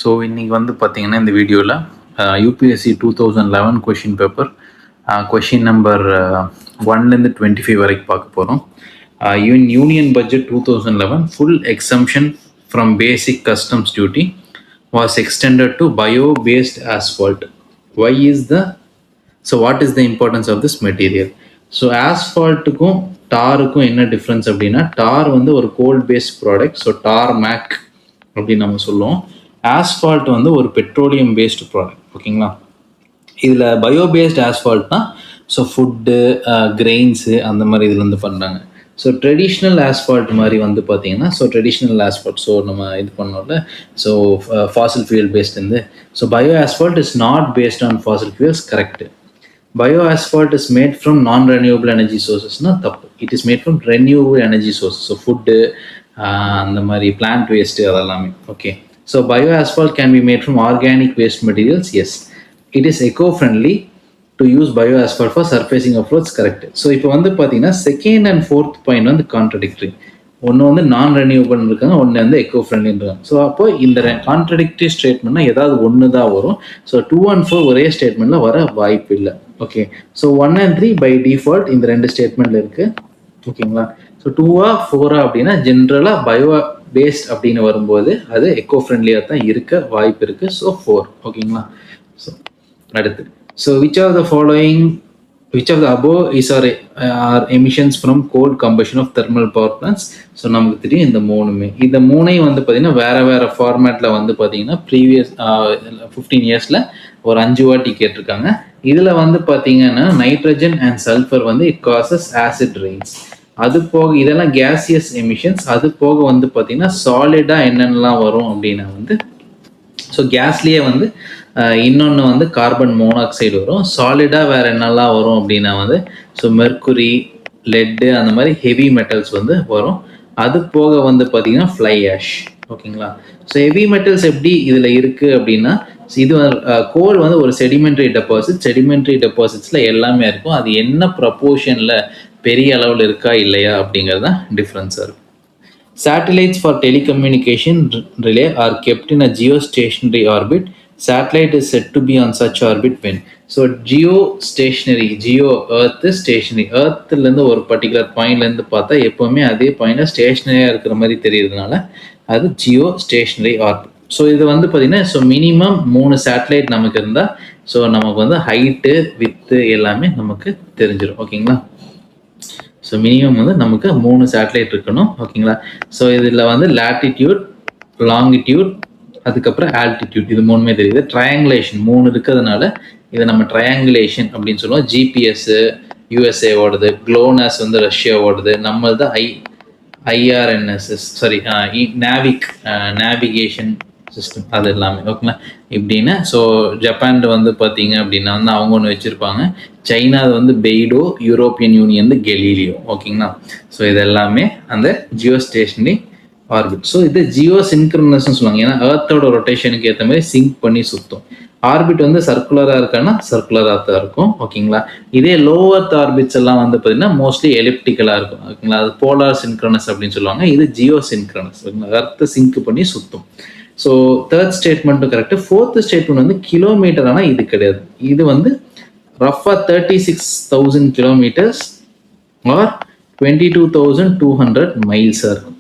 So இன்றைக்கி வந்து பார்த்திங்கன்னா இந்த வீடியோவில் UPSC 2011 question paper question number 1லேருந்து 25 வரைக்கும் பார்க்க போகிறோம். Union budget 2011 full exemption from basic customs duty was extended to bio based asphalt. What is the importance of this material? So ஆஸ்ஃபால்ட்டுக்கும் டாருக்கும் என்ன டிஃப்ரென்ஸ் அப்படின்னா, டார் வந்து ஒரு coal based product. So tarmac அப்படின்னு நம்ம சொல்லுவோம். ஆஸ்ஃபால்ட் வந்து ஒரு பெட்ரோலியம் பேஸ்டு ப்ராடக்ட். ஓகேங்களா? இதில் பயோ பேஸ்ட் ஆஸ்ஃபால்ட்னா ஸோ ஃபுட்டு கிரெயின்ஸு அந்த மாதிரி இதில் வந்து பண்ணுறாங்க. ஸோ ட்ரெடிஷ்னல் ஆஸ்ஃபால்ட் மாதிரி வந்து பார்த்தீங்கன்னா, ஸோ ட்ரெடிஷ்னல் ஆஸ்ஃபால்ட் ஸோ நம்ம இது பண்ணோம்ல, ஸோ ஃபாசில் ஃபியூல் பேஸ்ட் இருந்து. So bio asphalt is not based on fossil fuels, correct. Bio asphalt is made from non renewable energy சோர்சஸ்னா தப்பு. It is made from renewable energy sources. So food அந்த மாதிரி plant waste அதெல்லாமே. Okay. So bioasphalt can be made from organic waste materials. Yes. It is eco-friendly to use bioasphalt for surfacing of roads. Correct. So இப்போ வந்து பார்த்தீங்கன்னா second and fourth point வந்து contradictory. ஒன்று வந்து நான் ரெனியூவபிள் இருக்காங்க, ஒன்று வந்து எக்கோ ஃப்ரெண்ட்லின்னு இருக்காங்க. ஸோ அப்போ இந்த கான்ட்ரடிக்டரி ஸ்டேட்மெண்ட்னா ஏதாவது ஒன்று தான் வரும். ஸோ 2 and 4 ஒரே ஸ்டேட்மெண்ட்டில் வர வாய்ப்பு இல்லை. Okay. So 1 and 3 by default இந்த ரெண்டு ஸ்டேட்மெண்ட்டில் இருக்குது. ஓகேங்களா? ஸோ 2 4 அப்படின்னா ஜென்ரலாக பயோ பேஸ்ட் அப்படின்னு வரும்போது அது எக்கோ ஃப்ரெண்ட்லியாக தான் இருக்க வாய்ப்பு இருக்குது. ஸோ 4. ஓகேங்களா? ஸோ அடுத்து, so which of the above is our emissions from coal combustion of thermal power plants? So நமக்கு தெரியும் இந்த மூணுமே. இந்த மூணையும் வந்து பார்த்தீங்கன்னா வேறு ஃபார்மேட்டில் வந்து பார்த்தீங்கன்னா ப்ரீவியஸ் 15 இயர்ஸில் ஒரு 5 வாட்டி கேட்டிருக்காங்க. இதில் வந்து பார்த்தீங்கன்னா நைட்ரஜன் அண்ட் சல்ஃபர் வந்து இட் காசஸ் ஆசிட் ரெயின்ஸ். அது போக இதெல்லாம் கேசியஸ் எமிஷன்ஸ். அது போக வந்து பார்த்தீங்கன்னா சாலிடாக என்னென்னலாம் வரும் அப்படின்னா வந்து, ஸோ கேஸ்லேயே வந்து இன்னொன்று வந்து கார்பன் மோனாக்சைடு வரும். சாலிடாக வேறு என்னெல்லாம் வரும் அப்படின்னா வந்து ஸோ மெர்க்குரி, லெட்டு அந்த மாதிரி ஹெவி மெட்டல்ஸ் வந்து வரும். அது போக வந்து பார்த்தீங்கன்னா ஃப்ளை ஆஷ். ஓகேங்களா? ஸோ ஹெவி மெட்டல்ஸ் எப்படி இதில் இருக்குது அப்படின்னா, இது கோல் வந்து ஒரு செடிமெண்ட்ரி டெபாசிட்ஸில் எல்லாமே இருக்கும். அது என்ன ப்ரப்போர்ஷனில் பெரிய அளவில் இருக்கா இல்லையா அப்படிங்கிறது தான் டிஃப்ரென்ஸாக இருக்கும். Satellites for telecommunication relay are kept in a geo stationary orbit. Satellite is set to be on such orbit when. So geo earth stationary, எர்த்துலேருந்து ஒரு பர்டிகுலர் பாயிண்ட்லேருந்து பார்த்தா எப்போவுமே அதே பாயிண்டில் ஸ்டேஷனரியாக இருக்கிற மாதிரி தெரியுறதுனால அது ஜியோ ஸ்டேஷனரி ஆர்பிட். ஸோ இது வந்து பார்த்தீங்கன்னா ஸோ மினிமம் 3 சேட்டலைட் நமக்கு இருந்தால் ஸோ நமக்கு வந்து ஹைட்டு வித்து எல்லாமே நமக்கு தெரிஞ்சிடும். ஓகேங்களா? ஸோ மினிமம் வந்து நமக்கு 3 சேட்டலைட் இருக்கணும். ஓகேங்களா? ஸோ இதில் வந்து லேட்டிடியூட், லாங்கிடியூட், அதுக்கப்புறம் ஆல்டிடியூட், இது மூணுமே தெரியுது. ட்ரையாங்குலேஷன் 3 இருக்கிறதுனால இதை நம்ம ட்ரையாங்குலேஷன் அப்படின்னு சொல்லுவோம். ஜிபிஎஸ் யூஎஸ்ஏ ஓடுது, க்ளோனாஸ் வந்து ரஷ்யா ஓடுது, நம்மளது ஐஆர்என்எஸ்எஸ் நேவிகேஷன் சிஸ்டம் அது எல்லாமே. ஓகேங்களா? இப்படின்னு ஸோ ஜப்பான் வந்து பார்த்தீங்க அப்படின்னா வந்து அவங்க ஒன்று வச்சுருப்பாங்க. சைனா வந்து பெய்டோ, யூரோப்பியன் யூனியன் வந்து கெலீலியோ. ஓகேங்களா? ஸோ இது எல்லாமே அந்த ஜியோ ஸ்டேஷனரி ஆர்பிட். ஸோ இது ஜியோ சின்க்ரனஸ்ன்னு சொல்லுவாங்க. ஏன்னா எர்த்தோட ரொட்டேஷனுக்கு ஏற்ற மாதிரி சிங்க் பண்ணி சுற்றும். ஆர்பிட் வந்து சர்க்குலராக இருக்கான்னா சர்க்குலராக தான் இருக்கும். ஓகேங்களா? இதே லோ எர்த் ஆர்பிட்ஸ் எல்லாம் வந்து பார்த்தீங்கன்னா மோஸ்ட்லி எலிப்டிக்கலாக இருக்கும். ஓகேங்களா? அது போலார் சின்க்ரனஸ் அப்படின்னு சொல்லுவாங்க. இது ஜியோ சின்க்ரனஸ். ஓகேங்களா? எர்த்தை சிங்க் பண்ணி சுற்றும். ஸோ தேர்ட் ஸ்டேட்மெண்ட்டும் கரெக்டு. ஃபோர்த் ஸ்டேட்மெண்ட் வந்து கிலோமீட்டர், ஆனால் இது கிடையாது. இது வந்து ரஃபாக 36,000 கிலோமீட்டர்ஸ் ஆர் 22,200 மைல்ஸாக இருக்கும்.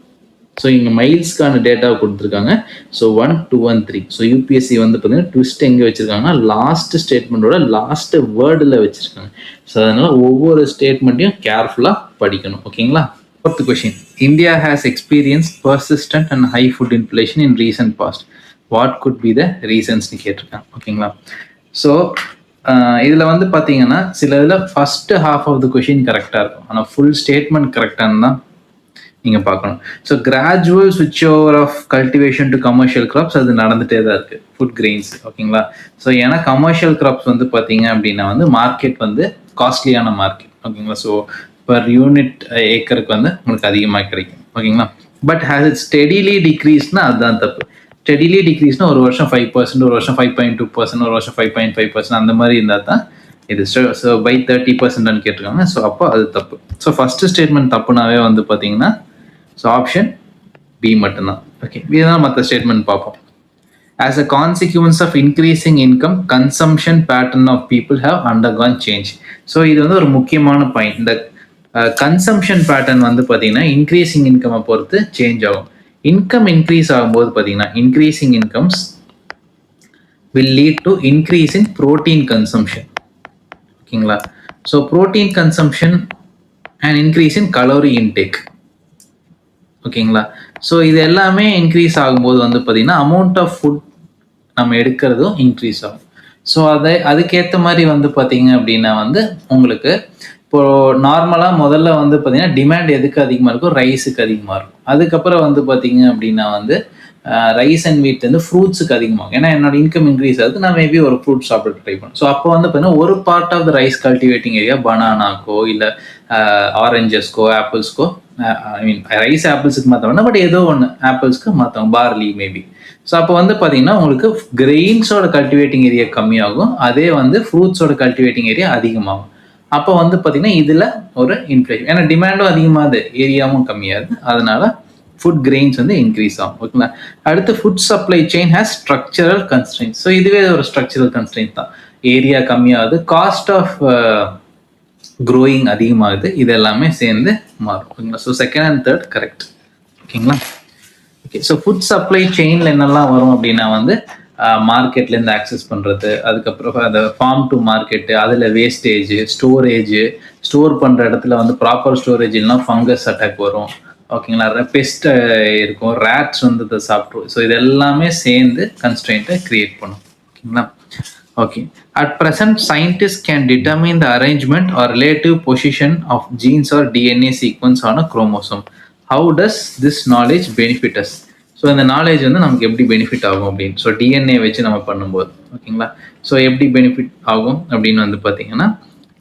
ஸோ இங்கே மைல்ஸ்க்கான டேட்டாவை கொடுத்துருக்காங்க. So 1, 2 and 3. ஸோ யூபிஎஸ்சி வந்து பார்த்தீங்கன்னா ட்விஸ்ட் எங்கே வச்சுருக்காங்கன்னா லாஸ்ட் ஸ்டேட்மெண்ட்டோட லாஸ்ட் வேர்டில் வச்சுருக்காங்க. ஸோ அதனால் ஒவ்வொரு ஸ்டேட்மெண்ட்டையும் கேர்ஃபுல்லாக படிக்கணும். ஓகேங்களா? Fourth question. India has experienced persistent and high food inflation in recent past. What could be the reasons னு கேட்டிருக்காங்க. ஓகேங்களா? ஸோ இதில் வந்து பார்த்தீங்கன்னா சில இதில் first half of the question கரெக்டாக இருக்கும், ஆனால் ஃபுல் ஸ்டேட்மெண்ட் கரெக்டானு தான் நீங்கள் பார்க்கணும். ஸோ கிராஜுவல் ஸ்விட்ச் over of cultivation to commercial crops அது நடந்துகிட்டே தான் இருக்குது, ஃபுட் கிரெயின்ஸ். ஓகேங்களா? ஸோ ஏன்னா கமர்ஷியல் கிராப்ஸ் வந்து பார்த்தீங்க அப்படின்னா வந்து மார்க்கெட் வந்து காஸ்ட்லியான மார்க்கெட். ஓகேங்களா? ஸோ பர் யூனிட் ஏக்கருக்கு வந்து உங்களுக்கு அதிகமாக கிடைக்கும். ஓகேங்களா? பட் ஹேஸ் இட் ஸ்டெடிலி டிக்ரீஸ்னா அதுதான் தப்பு. ஸ்டெடிலி டிக்ரீஸ்னா ஒரு வருஷம் 5%, ஒரு வருஷம் 5.2%, ஒரு வருஷம் 5.5% அந்த மாதிரி இருந்தால் தான் இது. ஸோ பை 30% கேட்டிருக்காங்க. ஸோ அப்போ அது தப்பு. ஸோ ஃபஸ்ட்டு ஸ்டேட்மெண்ட் தப்புனாவே வந்து பார்த்தீங்கன்னா ஸோ ஆப்ஷன் பி மட்டும்தான். ஓகே, இதுதான் மற்ற ஸ்டேட்மெண்ட் பார்ப்போம். As a consequence of increasing income, consumption pattern of people have undergone change. So இது வந்து ஒரு முக்கியமான பாயிண்ட். இந்த கன்சம்ஷன் பேட்டர்ன் வந்து பார்த்தீங்கன்னா இன்க்ரீசிங் இன்கம்மை பொறுத்து சேஞ்ச் ஆகும். இன்கம் இன்க்ரீஸ் ஆகும்போது பார்த்தீங்கன்னா increasing incomes will lead to increase in protein consumption. ஓகேங்களா? So protein consumption and increase in calorie intake. ஓகேங்களா? ஸோ இது எல்லாமே இன்க்ரீஸ் ஆகும்போது வந்து பார்த்தீங்கன்னா அமௌண்ட் ஆஃப் ஃபுட் நம்ம எடுக்கிறதும் இன்க்ரீஸ் ஆகும். ஸோ அதுக்கேற்ற மாதிரி வந்து பார்த்தீங்க அப்படின்னா வந்து உங்களுக்கு இப்போது நார்மலாக முதல்ல வந்து பார்த்தீங்கன்னா டிமாண்ட் எதுக்கு அதிகமாக இருக்கும்? ரைஸுக்கு அதிகமாக இருக்கும். அதுக்கப்புறம் வந்து பார்த்தீங்க அப்படின்னா வந்து ரைஸ் அண்ட் வீட் வந்து ஃப்ரூட்ஸுக்கு அதிகமாகும். ஏன்னா என்னோட இன்கம் இன்க்ரீஸ் ஆகுது, நான் மேபி ஒரு ஃப்ரூட் சாப்பிட ட்ரை பண்ணுவேன். ஸோ அப்போ வந்து பார்த்தீங்கன்னா ஒரு part of the rice cultivating area பனானாக்கோ இல்லை ஆரஞ்சஸ்க்கோ ஆப்பிள்ஸ்க்கோ, ஐ மீன் ரைஸ் ஆப்பிள்ஸுக்கு மாற்றவங்க, பட் ஏதோ ஒன்று ஆப்பிள்ஸ்க்கு மாற்றவங்க, பார்லி மேபி. ஸோ அப்போ வந்து பார்த்தீங்கன்னா உங்களுக்கு கிரெயின்ஸோட கல்டிவேட்டிங் ஏரியா கம்மியாகும், அதே வந்து ஃப்ரூட்ஸோட கல்டிவேட்டிங் ஏரியா அதிகமாகும். அப்போ வந்து பார்த்தீங்கன்னா இதில் ஒரு இன்ஃப்ளேஷன், ஏன்னா டிமாண்டும் அதிகமாகுது, ஏரியாவும் கம்மியாகுது, அதனால ஃபுட் கிரெயின்ஸ் வந்து இன்க்ரீஸ் ஆகும். ஓகேங்களா? அடுத்து food supply chain has structural constrains. So இதுவே ஒரு ஸ்ட்ரக்சரல் கன்ஸ்ட்ரெயின்ட் தான். ஏரியா கம்மியாகுது, காஸ்ட் ஆஃப் க்ரோயிங் அதிகமாகுது, இது எல்லாமே சேர்ந்து மாறும். ஓகேங்களா? So second and third correct. ஓகேங்களா? ஓகே. ஸோ ஃபுட் சப்ளை செயினில் என்னெல்லாம் வரும் அப்படின்னா வந்து மார்க்கெட்லேருந்து ஆக்சஸ் பண்ணுறது, அதுக்கப்புறம் அந்த ஃபார்ம் டு மார்க்கெட்டு, அதில் வேஸ்டேஜ், ஸ்டோரேஜ், ஸ்டோர் பண்ணுற இடத்துல வந்து ப்ராப்பர் ஸ்டோரேஜ் இல்லைனா ஃபங்கஸ் அட்டாக் வரும். ஓகேங்களா? பெஸ்ட் இருக்கும், ரேட்ஸ் வந்து இதை சாப்பிட்ரும். ஸோ இது எல்லாமே சேர்ந்து கன்ஸ்ட்ரெயின்ட்டை கிரியேட் பண்ணும். ஓகேங்களா? Okay. At present scientist can determine the arrangement or relative position of genes or DNA sequence on a chromosome. How does this knowledge benefit us? So இந்த நாலேஜ் வந்து நமக்கு எப்படி பெனிஃபிட் ஆகும் அப்படின்னு, ஸோ டிஎன்ஏ வச்சு நம்ம பண்ணும்போது, ஓகேங்களா? ஸோ எப்படி பெனிஃபிட் ஆகும் அப்படின்னு வந்து பார்த்தீங்கன்னா,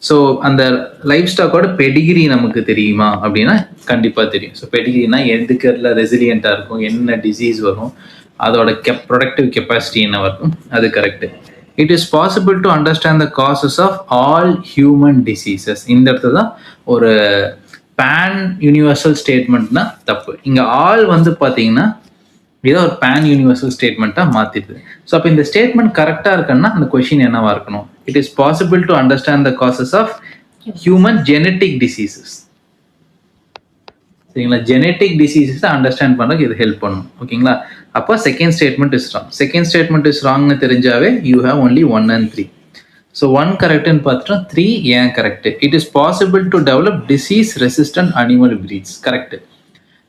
ஸோ அந்த லைஃப் ஸ்டாக்கோட பெடிகிரி நமக்கு தெரியுமா அப்படின்னா கண்டிப்பாக தெரியும். ஸோ பெடிகிரினா எதுக்கு ரெசிலியண்ட்டாக இருக்கும், என்ன டிசீஸ் வரும், அதோட ப்ரொடக்டிவ் கெப்பாசிட்டி என்ன வரும், அது correct. It is possible to understand the causes of all human diseases. இந்த இடத்துல தான் ஒரு பேன் யூனிவர்சல் ஸ்டேட்மெண்ட்னா தப்பு. இங்கே ஆல் வந்து பார்த்தீங்கன்னா இதை ஒரு பேன் யூனிவர்சல் ஸ்டேட்மெண்ட்டாக மாற்றிடுது. ஸோ அப்போ இந்த ஸ்டேட்மெண்ட் கரெக்டாக இருக்குன்னா அந்த கொஷின் என்னவா இருக்கணும்? It is possible to understand the causes of human genetic diseases. சரிங்களா? ஜெனட்டிக் டிசீசஸை அண்டர்ஸ்டாண்ட் பண்ணுறதுக்கு இது ஹெல்ப் பண்ணும். ஓகேங்களா? அப்போ second statement is wrong. Second statement is ராங்னு தெரிஞ்சாவே you have only 1 and 3. So 1 கரெக்டுன்னு பார்த்துட்டோம், 3 ஏன் கரெக்டு? It is possible to develop disease resistant animal breeds. Correct.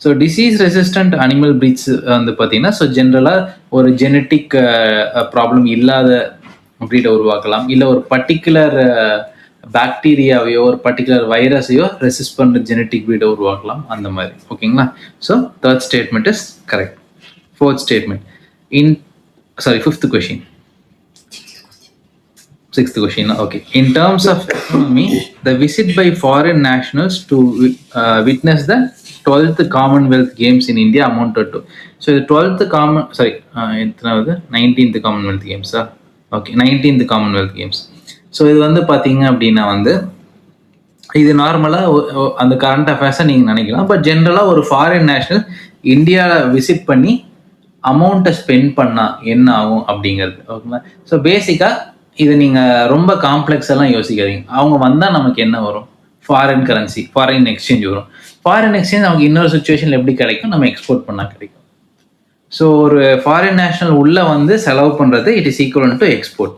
So disease resistant animal breeds வந்து பார்த்தீங்கன்னா ஸோ ஜென்ரலாக ஒரு ஜெனட்டிக் ப்ராப்ளம் இல்லாத ப்ரீடை உருவாக்கலாம், இல்லை ஒரு பர்டிகுலர் பாக்டீரியாவையோ ஒரு பர்டிகுலர் வைரஸையோ ரெசிஸ்ட் பண்ணுற ஜெனட்டிக் ப்ரீடை உருவாக்கலாம், அந்த மாதிரி. ஓகேங்களா? So third statement is correct. Fourth statement fifth question, sixth question. Okay. In terms of economy, the visit by foreign nationals to witness the 12th Commonwealth Games in India amounted to. So the 19th Commonwealth Games. Okay, 19th Commonwealth Games. So இது வந்து பார்த்தீங்க அப்படின்னா வந்து இது நார்மலாக அந்த current அஃபேர்ஸை நீங்கள் நினைக்கலாம், பட் ஜென்ரலாக ஒரு ஃபாரின் நேஷனல் இந்தியாவில் விசிட் பண்ணி அமௌண்ட்டை ஸ்பெண்ட் பண்ணால் என்ன ஆகும் அப்படிங்கிறது. ஓகேங்களா? ஸோ பேசிக்காக இது நீங்கள் ரொம்ப காம்ப்ளெக்ஸ் எல்லாம் யோசிக்காதீங்க. அவங்க வந்தால் நமக்கு என்ன வரும்? ஃபாரின் கரன்சி, ஃபாரின் எக்ஸ்சேஞ்ச் வரும். ஃபாரின் எக்ஸ்சேஞ்ச் நமக்கு இன்னொரு சுச்சுவேஷனில் எப்படி கிடைக்கும்? நம்ம எக்ஸ்போர்ட் பண்ணால் கிடைக்கும். ஸோ ஒரு ஃபாரின் நேஷனல் உள்ளே வந்து செலவு பண்ணுறது it is equal to export.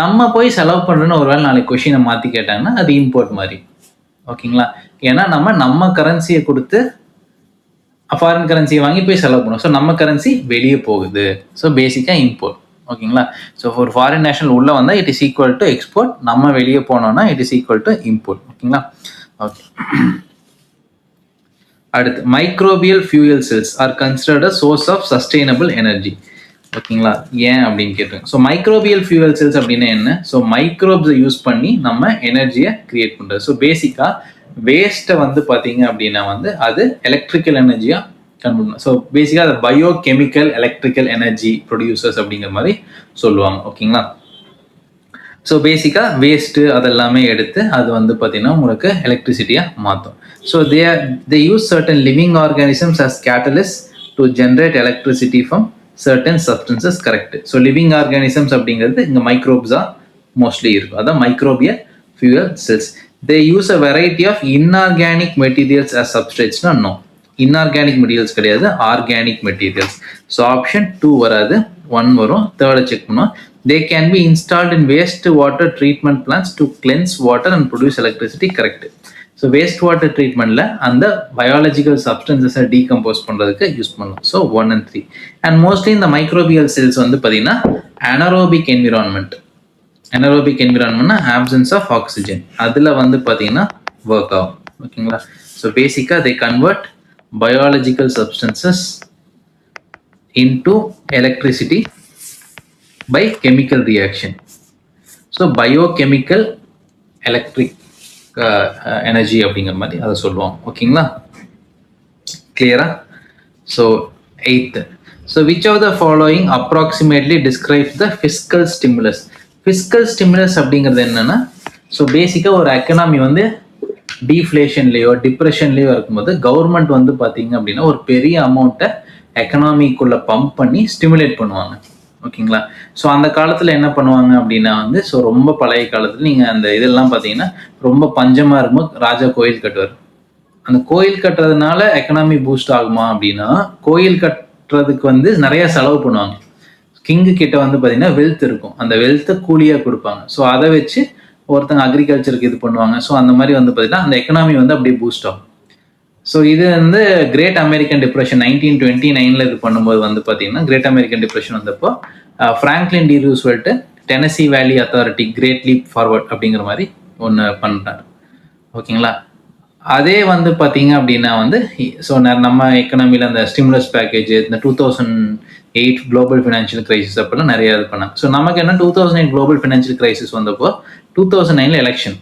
நம்ம போய் செலவு பண்ணுறோன்னு ஒரு வேளை நாளைக்கு கொஷினை மாற்றி கேட்டாங்கன்னா அது இம்போர்ட் மாதிரி. ஓகேங்களா? ஏன்னா நம்ம கரன்சியை கொடுத்து ஃபாரின் கரன்சியை வாங்கி போய் செலவு பண்ணுவோம். ஸோ நம்ம கரன்சி வெளியே போகுது. ஸோ பேசிக்காக இம்போர்ட். ஓகேங்களா? ஸோ ஒரு ஃபாரின் நேஷனல் உள்ளே வந்தால் it is equal to export, நம்ம வெளியே போனோம்னா it is equal to import. ஓகேங்களா? ஓகே. அடுத்து, microbial fuel cells are considered a source of sustainable energy. ஓகேங்களா? ஏன் அப்படின்னு கேட்டுருங்க. ஸோ மைக்ரோபியல் ஃபியூயல் செல்ஸ் அப்படின்னா என்ன? ஸோ மைக்ரோப்ஸை யூஸ் பண்ணி நம்ம எனர்ஜியை கிரியேட் பண்ணுறது. ஸோ பேசிக்காக வேஸ்ட்டை வந்து பார்த்தீங்க அப்படின்னா வந்து அது எலக்ட்ரிக்கல் எனர்ஜியாக கன்வெர்ட் பண்ணலாம். ஸோ பேசிக்காக அது பயோகெமிக்கல் எலக்ட்ரிக்கல் எனர்ஜி ப்ரொடியூசர்ஸ் அப்படிங்கிற மாதிரி சொல்லுவாங்க. ஓகேங்களா? ஸோ பேசிக்காக வேஸ்ட்டு அதெல்லாமே எடுத்து அது வந்து பார்த்தீங்கன்னா உங்களுக்கு எலக்ட்ரிசிட்டியாக மாற்றும். So they use certain living organisms as catalyst to generate electricity from certain substances correct. So living organisms அப்படிங்கிறது இங்க microbes are mostly இருக்கும். அதான் microbial fuel cells. They use a variety of inorganic materials as substrates. No, inorganic materials கிடையாது, organic materials. So option 2 வராது, 1 வரும். Third check பண்ணுவோம். They can be installed in wastewater treatment plants to cleanse water and produce electricity. Correct. So wastewater treatmentல அந்த biological substances decompose பண்றதுக்கு use பண்ணுவோம். So 1 and 3. And mostly இந்த microbial cells வந்து பாத்தீங்கன்னா anaerobic environment. Anaerobic environment absence of oxygen. அதுல வந்து பாத்தீங்கன்னா work ஆகும். ஓகேங்களா? So basically they convert biological substances into electricity by chemical reaction. So biochemical electric energy அப்படிங்கிற மாதிரி அதை சொல்லுவோம். ஓகேங்களா? கிளியரா? So 8th. So which of the following approximately describes the fiscal stimulus? Fiscal stimulus அப்படிங்கிறது என்னன்னா, ஸோ பேசிக்காக ஒரு எக்கனாமி வந்து டீஃப்ளேஷன்லேயோ டிப்ரெஷன்லேயோ இருக்கும்போது கவர்மெண்ட் வந்து பார்த்தீங்க அப்படின்னா ஒரு பெரிய அமௌண்ட்டை எக்கனாமிக்குள்ளே பம்ப் பண்ணி ஸ்டிமுலேட் பண்ணுவாங்க. ஓகேங்களா? ஸோ அந்த காலத்தில் என்ன பண்ணுவாங்க அப்படின்னா வந்து, ஸோ ரொம்ப பழைய காலத்தில் நீங்கள் அந்த இதெல்லாம் பார்த்தீங்கன்னா ரொம்ப பஞ்சமாக இருக்கும்போது ராஜா கோயில் கட்டுவார். அந்த கோயில் கட்டுறதுனால எக்கனாமி பூஸ்ட் ஆகுமா அப்படின்னா, கோயில் கட்டுறதுக்கு வந்து நிறைய செலவு பண்ணுவாங்க. கிங்கு கிட்ட வந்து பார்த்தீங்கன்னா வெல்த் இருக்கும், அந்த வெல்த்தை கூலியாக கொடுப்பாங்க. ஸோ அதை வச்சு ஒருத்தங்க அக்ரிகல்ச்சருக்கு இது பண்ணுவாங்க. ஸோ அந்த மாதிரி வந்து பார்த்தீங்கன்னா அந்த எக்கனாமி வந்து அப்படியே பூஸ்ட் ஆகும். ஸோ இது வந்து கிரேட் அமெரிக்கன் டிப்ரெஷன் 1929 இது பண்ணும்போது வந்து பார்த்தீங்கன்னா கிரேட் அமெரிக்கன் டிப்ரெஷன் வந்தப்போ ஃப்ராங்க்லின் டி ரூஸ்வெல்ட் டெனசி வேலி அத்தாரிட்டி கிரேட் லீப் ஃபார்வர்ட் அப்படிங்கிற மாதிரி ஒன்று பண்ணுறாரு. ஓகேங்களா? அதே வந்து பார்த்தீங்க அப்படின்னா வந்து ஸோ நம்ம எக்கனாமியில் அந்த ஸ்டிமுலஸ் பேக்கேஜ் இந்த 2008 குளோபல் ஃபினான்ஷியல் கிரைசிஸ் அப்பெல்லாம் நிறைய இது பண்ணாங்க. ஸோ நமக்கு என்ன 2008 குளோபல் ஃபினான்ஷியல் கிரைசிஸ் வந்தப்போ 2009 எலெக்ஷன்.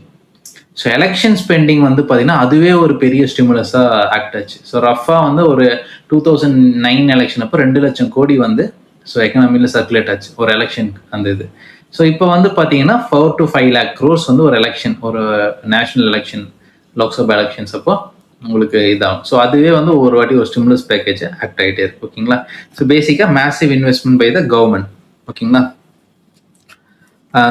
ஸோ எலெக்ஷன் ஸ்பெண்டிங் வந்து பார்த்தீங்கன்னா அதுவே ஒரு பெரிய ஸ்டிமுலஸாக ஆக்ட் ஆச்சு. ஸோ ரஃபாக வந்து ஒரு 2009 எலெக்ஷன் அப்போ 2 லட்சம் கோடி வந்து ஸோ எக்கனாமியில் சர்க்குலேட் ஆச்சு ஒரு எலெக்ஷனுக்கு அந்த இது. ஸோ இப்போ வந்து பார்த்தீங்கன்னா 4 to 5 lakh crores வந்து ஒரு எலெக்ஷன், ஒரு நேஷனல் எலெக்ஷன், லோக்சபா எலெக்ஷன்ஸ் அப்போ உங்களுக்கு இதாகும். ஸோ அதுவே வந்து ஒரு வாட்டி ஒரு ஸ்டிமுலஸ் பேக்கேஜ் ஆக்ட் ஆகிட்டே இருக்கு. ஓகேங்களா? ஸோ பேசிக்காக massive investment by the government. ஓகேங்களா?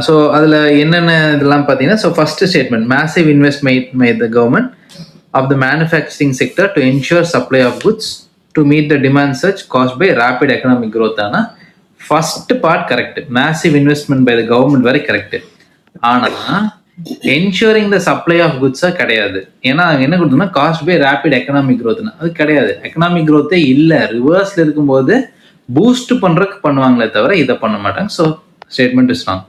ஸோ அதில் என்னென்ன இதெல்லாம் பார்த்தீங்கன்னா, so first statement massive investment by the government of the manufacturing sector to ensure supply of goods to meet the demand surge caused by rapid economic growth. ஆனால் first part correct, massive investment by the government வரை correct. ஆனால் ensuring the supply of குட்ஸாக கிடையாது. ஏன்னா என்ன கொடுத்தோம்னா caused by rapid economic க்ரோத்னா அது கிடையாது. எக்கனாமிக் க்ரோத்தே இல்லை, ரிவர்ஸில் இருக்கும்போது பூஸ்ட் பண்ணுறதுக்கு பண்ணுவாங்களே தவிர இதை பண்ண மாட்டாங்க. So statement is wrong.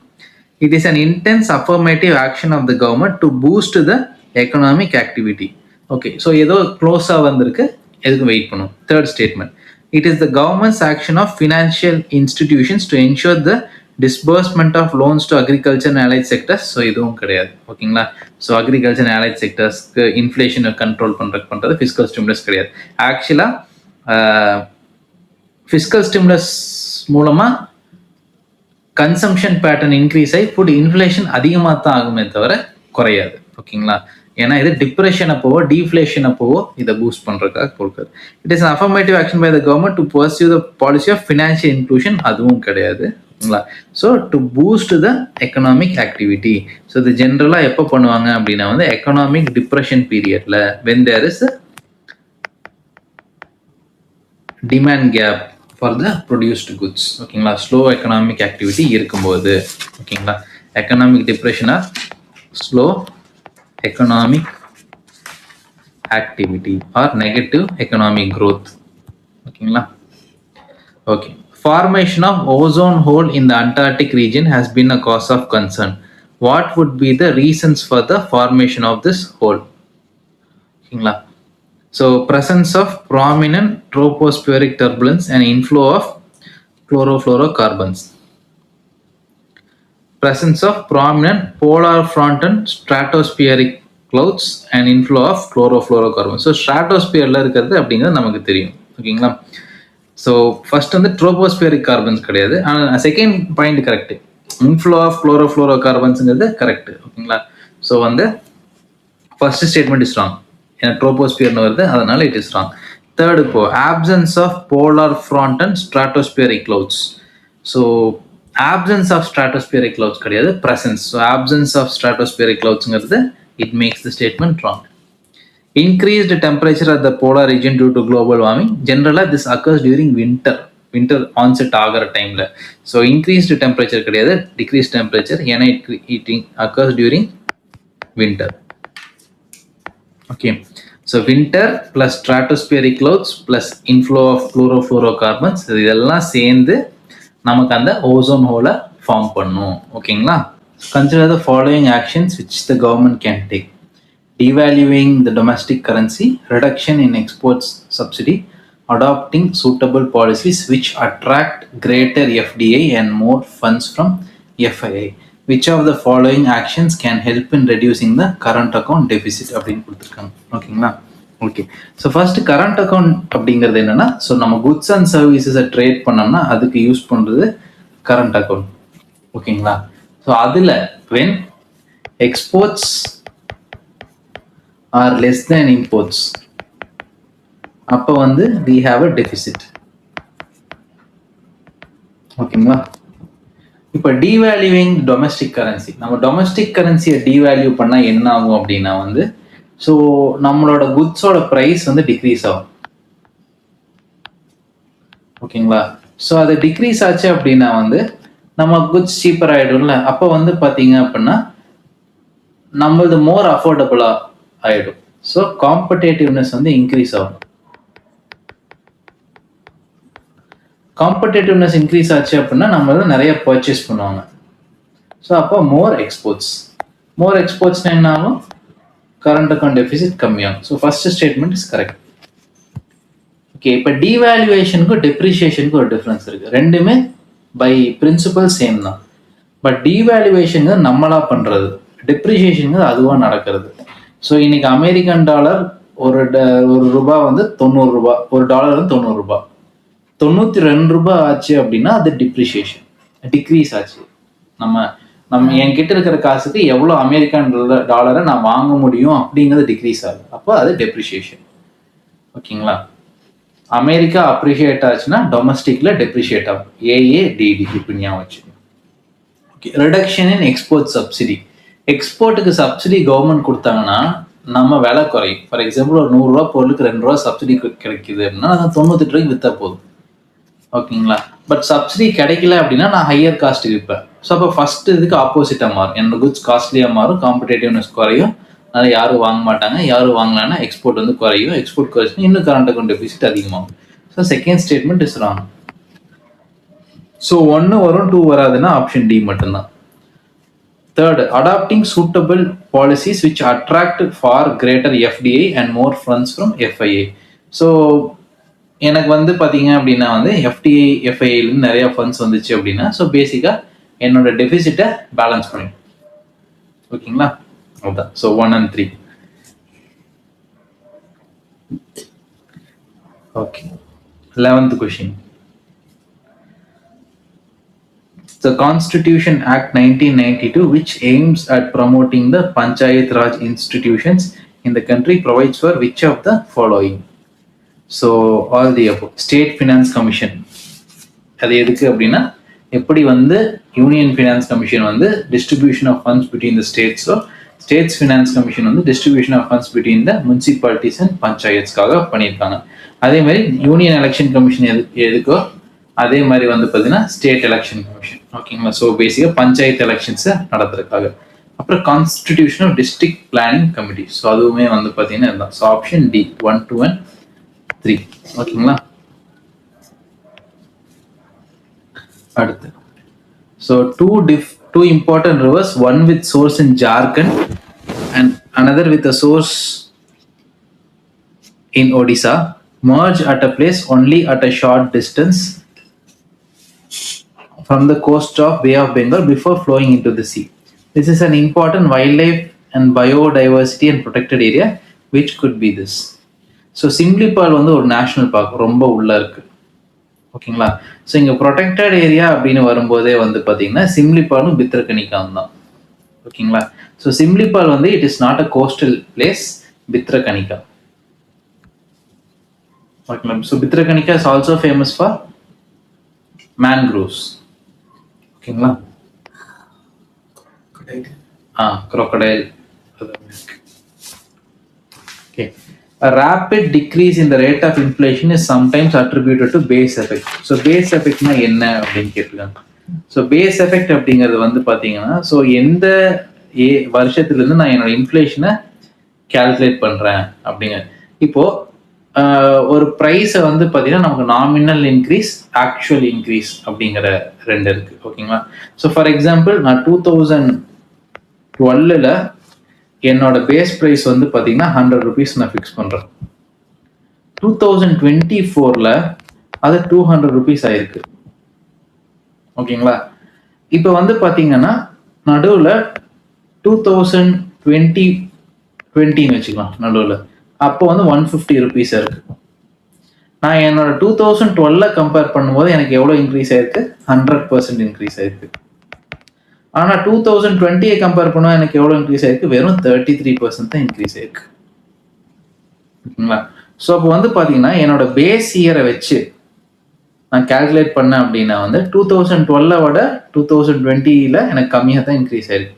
It is an intense affirmative action of the government to boost the economic activity. Okay, so ஏதோ க்ளோஸா வந்திருக்கு, எதுக்கு வெயிட் பண்ணும். Third statement, it is the government's action of financial institutions to ensure the disbursement of loans to agriculture and allied sectors. So இதுவும் கிடையாது. ஓகேங்களா? So agriculture and allied செக்டர்ஸ்க்கு இன்ஃப்ளேஷனை கண்ட்ரோல் பண்ணுறது ஃபிஸ்கல் ஸ்டிமுலஸ் கிடையாது. ஆக்சுவலாக ஃபிஸ்கல் ஸ்டிமுலஸ் மூலமாக consumption pattern increase ஆகி ஃபுட் இன்ஃப்ளேஷன் அதிகமாக தான் ஆகுமே தவிர குறையாது. ஓகேங்களா? ஏன்னா இது டிப்ரெஷன் அப்போவோ டீஃப்ளேஷன் அப்போவோ இதை பூஸ்ட் பண்ணுறதுக்காக கொடுக்குறது. It is affirmative action by the government to pursue the policy of financial inclusion, அதுவும் கிடையாது. ஓகேங்களா? So to boost the economic activity. So இது ஜென்ரலாக எப்போ பண்ணுவாங்க அப்படின்னா வந்து எக்கனாமிக் டிப்ரெஷன் பீரியட்ல when there is a demand gap for the produced goods. ஓகேங்களா? ஸ்லோ எக்கனாமிக் ஆக்டிவிட்டி இருக்கும்போது. ஓகேங்களா? எக்கனாமிக் டிப்ரெஷனா slow economic activity or negative economic growth. ஓகேங்களா? Okay. Formation of ozone hole in the Antarctic region has been a cause of concern. What would be the reasons for the formation of this hole? ஓகேங்களா? So presence of prominent tropospheric turbulence and inflow of chlorofluorocarbons. Presence of prominent polar front and stratospheric clouds and inflow of chlorofluorocarbons. So stratosphereல இருக்கிறது அப்படிங்கிறது நமக்கு தெரியும். ஓகேங்களா? So first வந்து ட்ரோபோஸ்பியரிக் carbons கிடையாது. ஆனால் second point correct, inflow of குளோரோஃப்ளோரோகார்பன்ஸுங்கிறது correct. ஓகேங்களா? ஸோ வந்து ஃபர்ஸ்ட் ஸ்டேட்மெண்ட் இஸ் ராங். ஏன்னா ட்ரோபோஸ்பியர்னு வருது, அதனால இட் இஸ் ராங். Third இப்போ absence of polar front and stratospheric clouds. So absence of stratospheric clouds கிடையாது, presence. So absence of stratospheric cloudsங்கிறது it makes the statement wrong. Increased temperature at the polar region due to global warming. Generally this occurs during winter onset ஆகிற டைம்ல. So increased temperature கிடையாது, decreased temperature, ஏன்னா it occurs during winter. Okay, so winter plus stratospheric clouds plus inflow of chlorofluorocarbons இதெல்லாம் சேர்ந்து நமக்கு அந்த ozone ஹோலை form பண்ணும். ஓகேங்களா? Consider the following actions which the government can take. Devaluing the domestic currency, reduction in exports subsidy, adopting suitable policies which attract greater FDI and more funds from FII. Which of the following actions can help in reducing the current account deficit அப்படின்னு கொடுத்துருக்காங்க. ஓகேங்களா? Okay, so first current account அப்படிங்கிறது என்னன்னா, so நம்ம goods and சர்வீசஸை trade பண்ணோம்னா அதுக்கு use பண்ணுறது current account. ஓகேங்களா? ஸோ அதில் when exports are less than imports அப்போ வந்து we have a deficit. ஓகேங்களா? இப்போ டிவேல்யூவிங் டொமஸ்டிக் கரன்சி, நம்ம டொமஸ்டிக் கரன்சியை டிவேல்யூ பண்ணால் என்ன ஆகும் அப்படின்னா வந்து, ஸோ நம்மளோட குட்ஸோட ப்ரைஸ் வந்து டிக்ரீஸ் ஆகும். ஓகேங்களா? ஸோ அது டிக்ரீஸ் ஆச்சு அப்படின்னா வந்து நம்ம குட்ஸ் சீப்பர் ஆகிடும்ல, அப்போ வந்து பார்த்தீங்க அப்படின்னா நம்மளது மோர் அஃபோர்டபுளாக ஆகிடும். ஸோ காம்படேட்டிவ்னஸ் வந்து இன்க்ரீஸ் ஆகும். காம்படேட்டிவ்னஸ் இன்க்ரீஸ் ஆச்சு அப்படின்னா நம்மள நிறைய பர்ச்சேஸ் பண்ணுவாங்க. ஸோ அப்போ மோர் எக்ஸ்போர்ட்ஸ் என்ன ஆகும், கரண்ட் அக்கௌண்ட் டெபிசிட் கம்மியாகும். So first statement is correct. Okay, இப்போ டிவேல்யூவேஷனுக்கும் டெப்ரிசியேஷனுக்கும் ஒரு டிஃப்ரென்ஸ் இருக்கு. ரெண்டுமே பை பிரின்சிபல் சேம் தான். பட் டிவேல்யூவேஷன் நம்மளா பண்றது, டெப்ரிசியேஷன் அதுவாக நடக்கிறது. ஸோ இன்னைக்கு அமெரிக்கன் டாலர் ஒரு ரூபாய் வந்து 90 ரூபாய், ஒரு டாலர் வந்து 90 ரூபாய், 92 ரூபாய் ஆச்சு அப்படின்னா அது டிப்ரிசியேஷன், டிக்ரீஸ் ஆச்சு. நம்ம என்கிட்ட இருக்கிற காசுக்கு எவ்வளோ அமெரிக்கன் டாலரை நான் வாங்க முடியும் அப்படிங்கிறது டிக்ரீஸ் ஆகுது, அப்போ அது டெப்ரிசியேஷன். ஓகேங்களா? அமெரிக்கா அப்ரிஷியேட் ஆச்சுன்னா டொமஸ்டிக்ல டெப்ரிஷியேட் ஆகும், AADD இப்படி ஞாபகம் வச்சுக்கணும். Okay, reduction in export subsidy. எக்ஸ்போர்ட்டுக்கு சப்சிடி கவர்மெண்ட் கொடுத்தாங்கன்னா நம்ம விலை குறையும். ஃபார் எக்ஸாம்பிள் ஒரு 100 ரூபா பொருளுக்கு 2 ரூபா சப்சிடி கிடைக்குது அப்படின்னா அது 98 ரூபாய்க்கு விற்றா போதும். ஓகேங்களா? பட் சப்சிடி கிடைக்கல அப்படின்னா நான் ஹையர் காஸ்ட்டுக்கு விற்பேன். ஸோ அப்போ ஃபர்ஸ்ட் இதுக்கு ஆப்போசிட்டாக மாறும், என்னோட குட்ஸ் காஸ்ட்லியாக மாறும், காம்படேட்டிவ்னஸ் குறையும், அதனால் யாரும் வாங்க மாட்டாங்க. யாரும் வாங்கலான்னா எக்ஸ்போர்ட் வந்து குறையும், எக்ஸ்போர்ட் குறைச்சுன்னா இன்னும் கரண்ட் அக்கௌண்ட் டெபிசிட் அதிகமாகும். So second statement is wrong. So 1 வரும் 2 வராதுன்னா ஆப்ஷன் டி மட்டும்தான். Third, adopting suitable policies which attract far greater FDI and more funds from FII. So எனக்கு வந்து பார்த்தீங்க அப்படின்னா வந்து FDI FIIலேருந்து நிறைய ஃபண்ட்ஸ் வந்துச்சு அப்படின்னா ஸோ பேசிக்காக என்னோட டெபிசிட்டை பேலன்ஸ் பண்ணிடும். ஓகேங்களா? அதுதான். So 1 and 3. Okay, 11th question. The Constitution Act 1992, which aims at promoting the Panchayat Raj institutions in the country, provides for which of the following? So all the above. State Finance Commission. அது எதுக்கு அப்படின்னா எப்படி வந்து union finance commission வந்து distribution of funds between the ஸ்டேட்ஸோ, states finance commission வந்து distribution of funds between the municipalities and பஞ்சாயத்ஸ்க்காக பண்ணியிருக்காங்க. அதே மாதிரி யூனியன் எலெக்ஷன் கமிஷன் எதுக்கோ அதே மாதிரி வந்து பார்த்தீங்கன்னா ஸ்டேட் எலெக்ஷன் கமிஷன். ஓகேங்களா? ஸோ பேசிக்காக பஞ்சாயத்து எலெக்ஷன்ஸை நடத்துறதுக்காக. அப்புறம் constitution of district planning committee. So அதுவுமே வந்து பார்த்தீங்கன்னா இதுதான். So option D 1, 2 and 3. ஓகேங்களா? அடுத்து so two important rivers, one with source in Jharkhand and another with a source in Odisha, merge at a place only at a short distance from the coast of Bay of Bengal before flowing into the sea. This is an important wildlife and biodiversity and protected area. Which could be this? So Simlipal வந்து ஒரு national park, ரொம்ப உள்ள இருக்கு. ஓகேங்களா? So இங்கே protected area அப்படின்னு வரும்போதே வந்து பார்த்தீங்கன்னா சிம்லிபாலும் பித்ரகனிகாவும் தான். ஓகேங்களா? ஸோ சிம்லிபால் வந்து it is not a coastal place, Bhitarkanika. ஓகேங்களா. So Bhitarkanika is also famous for mangroves. ஓகேங்களா. crocodile. Okay. A rapid decrease in the rate of inflation is sometimes attributed to base effect. So base effect na enna அப்படினு கேட்டிருக்காங்க. So base effect அப்படிங்கிறது வந்து பார்த்தீங்கன்னா, so எந்த வருஷத்துலேருந்து நான் என்னோட இன்ஃப்ளேஷனை கேல்குலேட் பண்ணுறேன் அப்படிங்க. இப்போ ஒரு ப்ரைஸை வந்து பார்த்தீங்கன்னா நமக்கு நாமினல் இன்க்ரீஸ், ஆக்சுவல் இன்க்ரீஸ் அப்படிங்கிற ரெண்டு இருக்கு. ஓகேங்களா. ஸோ ஃபார் எக்ஸாம்பிள் நான் 2012 என்னோட பேஸ் ப்ரைஸ் வந்து பார்த்தீங்கன்னா 100 rupees நான் ஃபிக்ஸ் பண்ணுறேன். 2024 அது 200 rupees ஆயிருக்கு. ஓகேங்களா. இப்போ வந்து பார்த்தீங்கன்னா நடுவில் 2020 வச்சுக்கலாம் நடுவில், அப்போ வந்து 150 rupees இருக்கு. நான் என்னோட 2012 கம்பேர் பண்ணும்போது எனக்கு எவ்வளோ இன்க்ரீஸ் ஆயிருக்கு? 100% இன்க்ரீஸ் ஆயிருக்கு. ஆனால் 2020 கம்பேர் பண்ணா எனக்கு எவ்வளோ இன்க்ரீஸ் ஆயிருக்கு? வெறும் 33% தான் இன்க்ரீஸ் ஆயிருக்கு. ஓகேங்களா. ஸோ அப்போ வந்து பார்த்தீங்கன்னா என்னோட பேஸ் இயரை வச்சு நான் கால்குலேட் பண்ணேன் அப்படின்னா வந்து 2012 2020 எனக்கு கம்மியாக தான் இன்க்ரீஸ் ஆயிருக்கு.